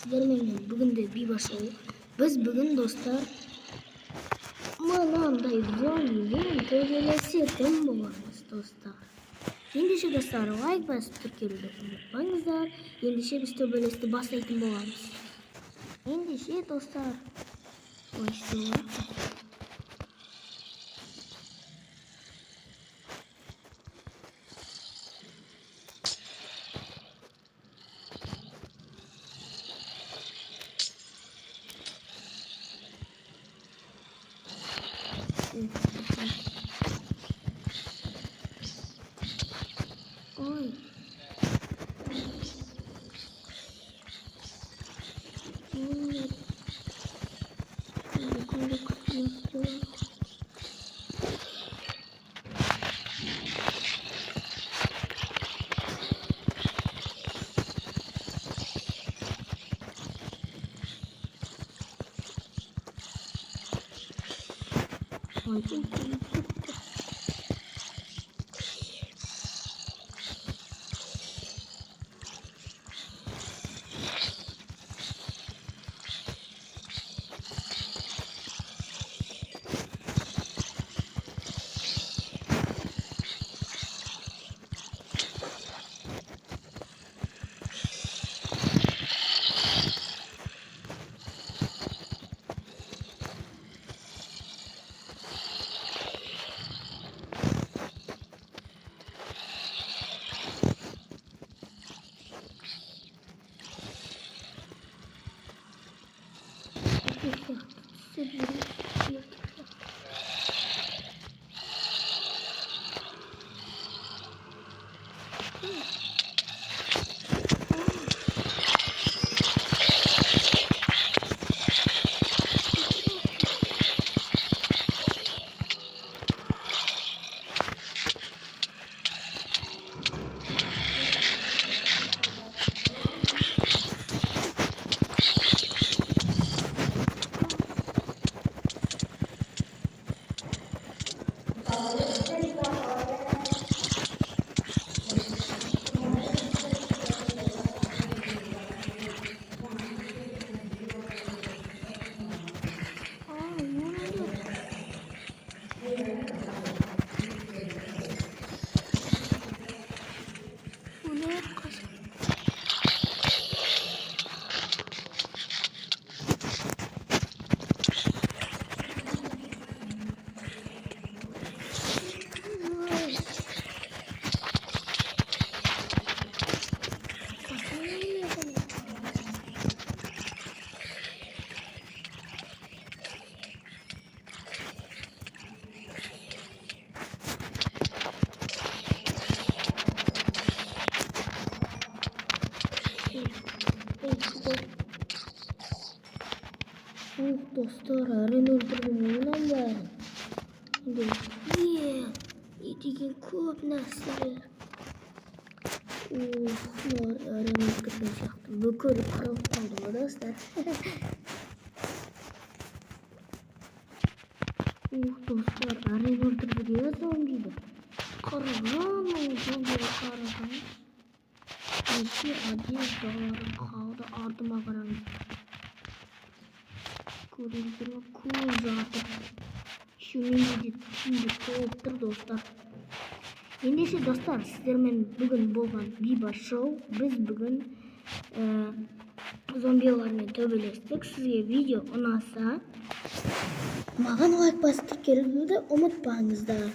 Sizler mengen bugün de bir başlayalım. Biz bugün dostlar mananday zombilerin tövbelesiyeten boğarız dostlar. Endişe dostlar like basıp Türkiye'de unutmayınızlar. Endişe biz tövbelesi basaytın boğarız. Endişe dostlar. O işte var. Oy. Dostlar arın öldürdüm lan ben. Yediğin көп нәрселер. Arın öldürdüm şaktım. Bökül kırılıp kaldım dostlar. Dostlar arın öldürdüm ya zombiydi. Karılan o zombiyi karılan. Nesi aciz dağları kaldı ardıma karanlık. Görüldüğü cool zaten. Şimdi soğuktur dostlar. Endişe dostlar sizlerмен bugün bolgan Biba Show. Biz bugün zombiyalarla töbelestik. Sizge video unasa mаған like basıp kelүүнү unutpаңыздар.